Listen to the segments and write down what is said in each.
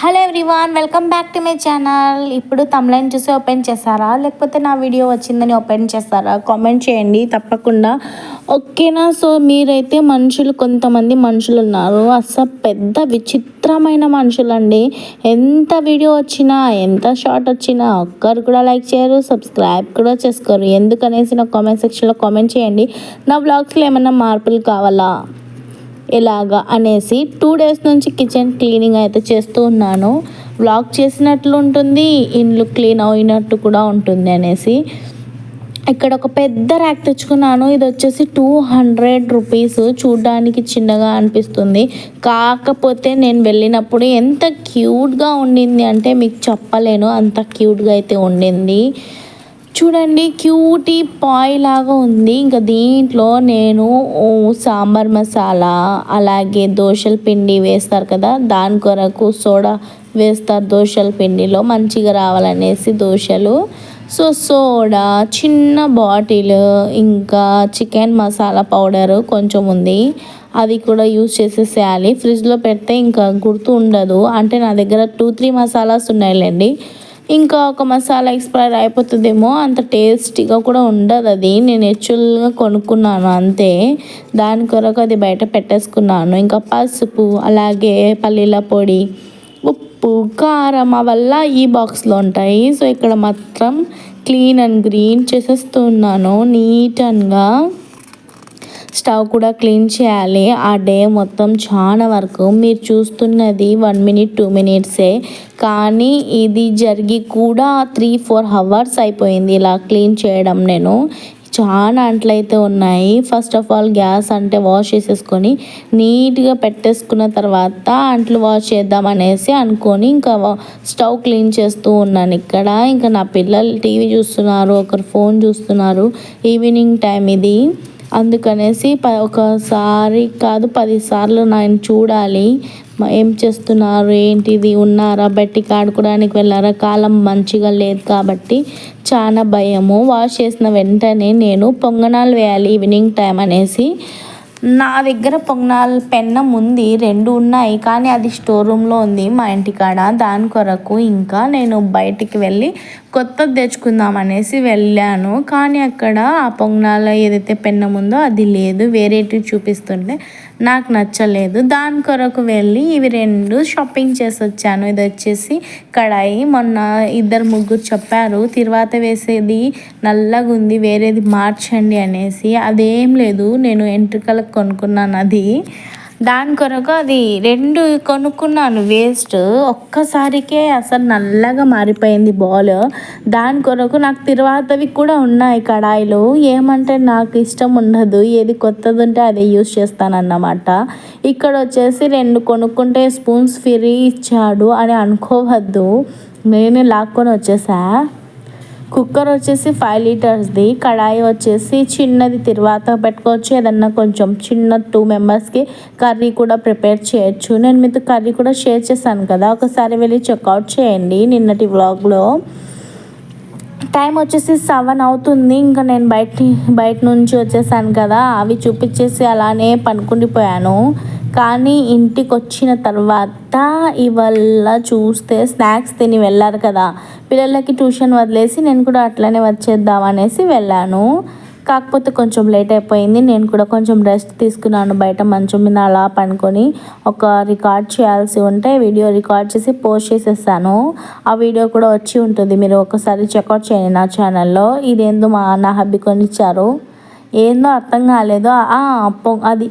Hello everyone, welcome back to my channel. ఇప్పుడు తమ్లైన్ చూసి open చేస్తారా, లేకపోతే నా వీడియో వచ్చిందని ఓపెన్ చేస్తారా? కామెంట్ చేయండి తప్పకుండా, ఓకేనా? సో మీరైతే కొంతమంది మనుషులు ఉన్నారు, అసలు పెద్ద విచిత్రమైన మనుషులు అండి. ఎంత వీడియో వచ్చినా, ఎంత షార్ట్ వచ్చినా ఒక్కరు కూడా లైక్ చేయరు, సబ్స్క్రైబ్ కూడా చేసుకోరు. ఎందుకనేసి నా కామెంట్ సెక్షన్లో కామెంట్ చేయండి. నా వ్లాగ్స్లో ఏమైనా మార్పులు కావాలా ఎలాగా అనేసి 2 డేస్ నుంచి కిచెన్ క్లీనింగ్ అయితే చేస్తూ ఉన్నాను. వ్లాగ్ చేసినట్లు ఉంటుంది, ఇండ్లు క్లీన్ అయినట్టు కూడా ఉంటుంది అనేసి ఇక్కడ ఒక పెద్ద ర్యాక్ తెచ్చుకున్నాను. ఇది వచ్చేసి 200 రూపీస్. చూడ్డానికి చిన్నగా అనిపిస్తుంది, కాకపోతే నేను వెళ్ళినప్పుడు ఎంత క్యూట్గా ఉండింది అంటే మీకు చెప్పలేను, అంత క్యూట్గా అయితే ఉండింది. చూడండి, క్యూటీ పాయ్ లాగా ఉంది. ఇంకా దీంట్లో నేను సాంబార్ మసాలా, అలాగే దోశల పిండి వేస్తారు కదా, దాని కొరకు సోడా వేస్తారు దోశల పిండిలో మంచిగా రావాలనేసి దోశలు. సో సోడా, చిన్న బాటిల్, ఇంకా చికెన్ మసాలా పౌడర్ కొంచెం ఉంది, అది కూడా యూజ్ చేసేసేయాలి. ఫ్రిడ్జ్లో పెడితే ఇంకా గుర్తు ఉండదు. అంటే నా దగ్గర 2-3 మసాలాస్ ఉన్నాయిలేండి. ఇంకా ఒక మసాలా ఎక్స్పైర్ అయిపోతుందేమో, అంత టేస్టీగా కూడా ఉండదు. అది నేను యాక్చువల్గా కొనుక్కున్నాను అంతే, దాని కొరకు అది బయట పెట్టేసుకున్నాను. ఇంకా పసుపు, అలాగే పల్లీల పొడి, ఉప్పు, కారం అవల్ల ఈ బాక్స్లో ఉంటాయి. సో ఇక్కడ మాత్రం క్లీన్ అండ్ గ్రీన్ చేసేస్తున్నాను నీట్గా. స్టవ్ కూడా క్లీన్ చేయాలి. ఆ డే మొత్తం చాలా వరకు మీరు చూస్తున్నది 1 మినిట్ 2 మినిట్సే, కానీ ఇది జరిగి కూడా 3-4 అవర్స్ అయిపోయింది ఇలా క్లీన్ చేయడం. నేను చాలా అంట్లయితే ఉన్నాయి. ఫస్ట్ ఆఫ్ ఆల్ గ్యాస్ అంటే వాష్ చేసేసుకొని నీట్గా పెట్టేసుకున్న తర్వాత అంట్లు వాష్ చేద్దాం అనేసి అనుకొని ఇంకా స్టవ్ క్లీన్ చేస్తూ ఉన్నాను ఇక్కడ. ఇంకా నా పిల్లలు టీవీ చూస్తున్నారు, ఒకరు ఫోన్ చూస్తున్నారు. ఈవినింగ్ టైం ఇది, అందుకనేసి ఒకసారి కాదు 10 సార్లు నేను చూడాలి ఏం చేస్తున్నారు, ఏంటిది, ఉన్నారా, బయటికి ఆడుకోవడానికి వెళ్ళారా. కాలం మంచిగా లేదు కాబట్టి చాలా భయము. వాష్ చేసిన వెంటనే నేను పొంగనాలు వేయాలి ఈవినింగ్ టైం అనేసి. నా దగ్గర పొంగనాలు పెన్నం ఉంది, 2 ఉన్నాయి, కానీ అది స్టోర్ రూమ్లో ఉంది మా ఇంటికాడ. దాని కొరకు ఇంకా నేను బయటికి వెళ్ళి కొత్తది తెచ్చుకుందాం అనేసి వెళ్ళాను. కానీ అక్కడ ఆ పొంగనాలు ఏదైతే పెన్నం ఉందో అది లేదు, వేరేటివి చూపిస్తుంటే నాకు నచ్చలేదు. దాని కొరకు వెళ్ళి ఇవి 2 షాపింగ్ చేసి వచ్చాను. ఇది వచ్చేసి కడాయి. మొన్న 2-3 చెప్పారు తిరువాత వేసేది నల్లగా ఉంది, వేరేది మార్చండి అనేసి. అదేం లేదు, నేను ఎంట్రుకలకు కొనుక్కున్నాను అది. దాని కొరకు అది 2 కొనుక్కున్నాను, వేస్ట్. ఒక్కసారికే అసలు నల్లగా మారిపోయింది బాల్. దాని కొరకు నాకు తిరువాతవి కూడా ఉన్నాయి కడాయిలు. ఏమంటే నాకు ఇష్టం ఉండదు, ఏది కొత్తది ఉంటే అదే యూస్ చేస్తానన్నమాట. ఇక్కడ వచ్చేసి 2 కొనుక్కుంటే స్పూన్స్ ఫ్రీ ఇచ్చాడు అని అనుకోవద్దు, నేనే లాక్కొని వచ్చేసా. కుక్కర్ వచ్చేసి 5 లీటర్స్ది, కడాయి వచ్చేసి చిన్నది తిరువాత పెట్టుకోవచ్చు, ఏదన్నా కొంచెం చిన్న 2 మెంబర్స్కి కర్రీ కూడా ప్రిపేర్ చేయొచ్చు. నేను మీతో కర్రీ కూడా షేర్ చేశాను కదా, ఒకసారి వెళ్ళి చెక్అవుట్ చేయండి నిన్నటి వ్లాగ్లో. టైం వచ్చేసి 7 అవుతుంది. ఇంకా నేను బయట నుంచి వచ్చేసాను కదా, అవి చూపించేసి అలానే పనుకుండిపోయాను. కానీ ఇంటికి వచ్చిన తర్వాత ఇవాళ చూస్తే స్నాక్స్ తిని వెళ్ళారు కదా పిల్లలకి, ట్యూషన్ వదిలేసి నేను కూడా అట్లనే వచ్చేద్దాం అనేసి వెళ్ళాను. కాకపోతే కొంచెం లేట్ అయిపోయింది. నేను కూడా కొంచెం రెస్ట్ తీసుకున్నాను బయట మంచం మీద అలా పనుకొని. ఒక రికార్డ్ చేయాల్సి ఉంటే వీడియో రికార్డ్ చేసి పోస్ట్ చేసేసాను. ఆ వీడియో కూడా వచ్చి ఉంటుంది, మీరు ఒకసారి చెక్అవుట్ చేయండి నా ఛానల్లో. ఇదేందో నా హబ్బీ కొనిచ్చారు, ఏందో అర్థం కాలేదు. అది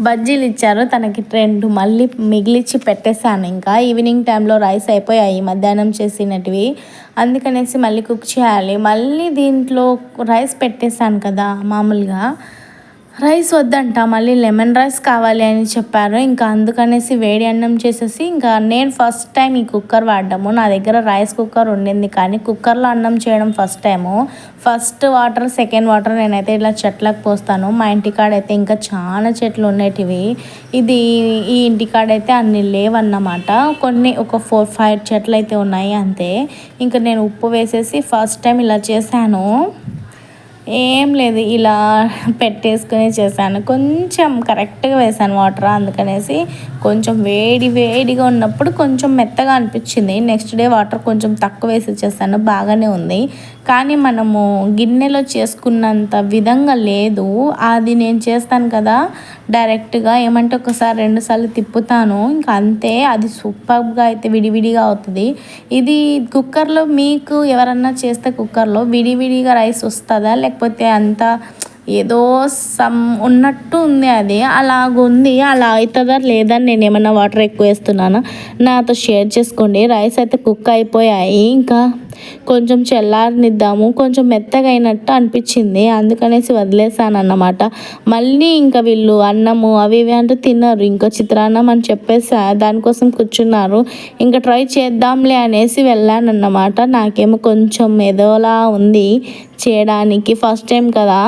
బజ్జీలు ఇచ్చారు తనకి 2, మళ్ళీ మిగిలిచ్చి పెట్టేశాను. ఇంకా ఈవినింగ్ టైంలో రైస్ అయిపోయాయి మధ్యాహ్నం చేసినటివి, అందుకనేసి మళ్ళీ కుక్ చేయాలి. మళ్ళీ దీంట్లో రైస్ పెట్టేశాను కదా, మామూలుగా రైస్ వద్దంట, మళ్ళీ లెమన్ రైస్ కావాలి అని చెప్పారు. ఇంకా అందుకనేసి వేడి అన్నం చేసేసి, ఇంకా నేను ఫస్ట్ టైం ఈ కుక్కర్ వాడడము. నా దగ్గర రైస్ కుక్కర్ ఉండింది, కానీ కుక్కర్లో అన్నం చేయడం first time. First water, second water నేనైతే ఇలా చెట్లకు పోస్తాను. మా ఇంటికాడైతే ఇంకా చాలా చెట్లు ఉండేటివి, ఈ ఇంటికాడైతే అన్ని లేవన్నమాట. ఒక 4-5 చెట్లు అయితే ఉన్నాయి అంతే. ఇంకా నేను ఉప్పు వేసేసి ఫస్ట్ టైం ఇలా చేశాను. ఏం లేదు, ఇలా పెట్టేసుకుని చేశాను. కొంచెం కరెక్ట్గా వేసాను వాటర్, అందుకనేసి కొంచెం వేడిగా ఉన్నప్పుడు కొంచెం మెత్తగా అనిపించింది. నెక్స్ట్ డే వాటర్ కొంచెం తక్కువ వేసి చేశాను, బాగానే ఉంది. కానీ మనము గిన్నెలో చేసుకున్నంత విధంగా లేదు. అది నేను చేస్తాను కదా డైరెక్ట్గా, ఏమంటే ఒకసారి 2 సార్లు తిప్పుతాను, ఇంకా అంతే. అది సూపర్గా అయితే విడివిడిగా అవుతుంది. ఇది కుక్కర్లో మీకు ఎవరన్నా చేస్తే కుక్కర్లో విడివిడిగా రైస్ వస్తుందా, లేకపోతే అంతా ఏదో ఉన్నట్టు ఉంది, అది అలాగుంది. అలా అవుతుందా లేదా, నేను ఏమన్నా వాటర్ ఎక్కువ వేస్తున్నానా నాతో షేర్ చేసుకోండి. రైస్ అయితే కుక్ అయిపోయాయి, ఇంకా కొంచెం చల్లారనిద్దాము. కొంచెం మెత్తగా అయినట్టు అనిపించింది, అందుకనేసి వదిలేసాను అన్నమాట. మళ్ళీ ఇంకా వీళ్ళు అన్నము అవి ఇవి అంటూ తిన్నారు. ఇంకా చిత్రాన్నం అని చెప్పేసి దానికోసం కూర్చున్నారు. ఇంకా ట్రై చేద్దాంలే అనేసి వెళ్ళాను అన్నమాట. నాకేమో కొంచెం ఏదోలా ఉంది చేయడానికి, ఫస్ట్ టైం కదా.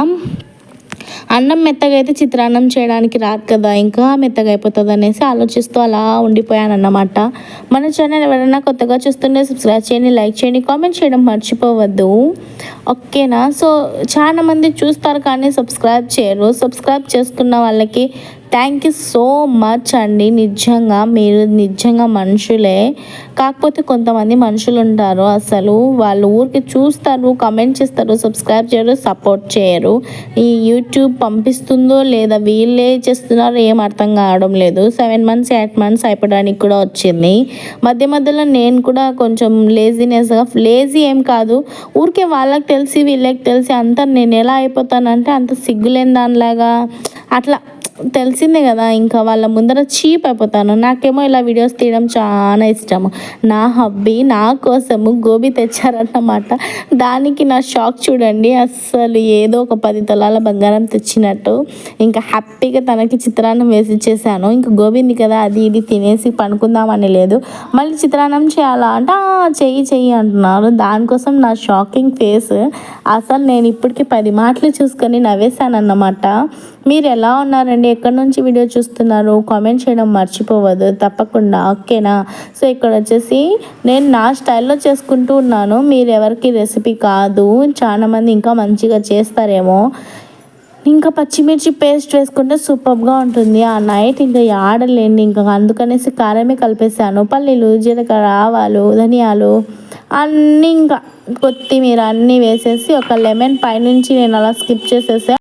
అన్నం మెత్తగా అయితే చిత్రాన్నం చేయడానికి రాదు కదా, ఇంకా మెత్తగా అయిపోతుంది అనేసి ఆలోచిస్తూ అలా ఉండిపోయాను అన్నమాట. మన ఛానల్ ఎవరైనా కొత్తగా చూస్తుంటే సబ్స్క్రైబ్ చేయండి, లైక్ చేయండి, కామెంట్ చేయడం మర్చిపోవద్దు, ఓకేనా. సో చాలా మంది చూస్తారు కానీ సబ్స్క్రైబ్ చేయరు. సబ్స్క్రైబ్ చేసుకున్న వాళ్ళకి థ్యాంక్ యూ సో మచ్ అండి. నిజంగా మీరు నిజంగా మనుషులే. కాకపోతే కొంతమంది మనుషులు ఉంటారు, అసలు వాళ్ళు ఊరికి చూస్తారు, కమెంట్ చేస్తారు, సబ్స్క్రైబ్ చేయరు, సపోర్ట్ చేయరు. ఈ యూట్యూబ్ పంపిస్తుందో లేదా వీళ్ళే చేస్తున్నారో ఏం అర్థం కావడం లేదు. 7 months 8 months అయిపోవడానికి కూడా వచ్చింది. మధ్యలో నేను కూడా కొంచెం లేజీ ఏం కాదు, ఊరికే వాళ్ళకి తెలిసి వీళ్ళకి తెలిసి అంతా నేను ఎలా అయిపోతానంటే అంత సిగ్గులేని దానిలాగా అట్లా, తెలిసిందే కదా, ఇంకా వాళ్ళ ముందర చీప్ అయిపోతాను. నాకేమో ఇలా వీడియోస్ తీయడం చాలా ఇష్టము. నా హబ్బీ, నా కోసము గోబీ తెచ్చారన్నమాట. దానికి నా షాక్ చూడండి, అస్సలు ఏదో ఒక 10 తులాల బంగారం తెచ్చినట్టు. ఇంకా హ్యాపీగా తనకి చిత్రాన్నం వేసి ఇచ్చేసాను. ఇంకా గోబీంది కదా, అది ఇది తినేసి పనుకుందామని లేదు. మళ్ళీ చిత్రాన్నం చేయాలా అంటే చెయ్యి అంటున్నారు. దానికోసం నా షాకింగ్ ఫేస్, అసలు నేను ఇప్పటికీ 10 మాటలు చూసుకొని నవ్వేశాను అన్నమాట. మీరు ఎలా ఉన్నారండి, ఎక్కడి నుంచి వీడియో చూస్తున్నారు, కామెంట్ చేయడం మర్చిపోవద్దు తప్పకుండా, ఓకేనా. సో ఇక్కడ వచ్చేసి నేను నా స్టైల్లో చేసుకుంటూ ఉన్నాను, మీరు ఎవరికి రెసిపీ కాదు. చాలామంది ఇంకా మంచిగా చేస్తారేమో. ఇంకా పచ్చిమిర్చి పేస్ట్ వేసుకుంటే సూపర్గా ఉంటుంది. ఆ నైట్ ఇంకా ఆడలేండి, ఇంకా అందుకనేసి కారమే కలిపేసాను. పల్లీలు, జీలకర్ర, ఆవాలు, ధనియాలు అన్నీ, ఇంకా కొత్తిమీర అన్నీ వేసేసి ఒక లెమన్ పైనుంచి నేను అలా స్కిప్ చేసేసా.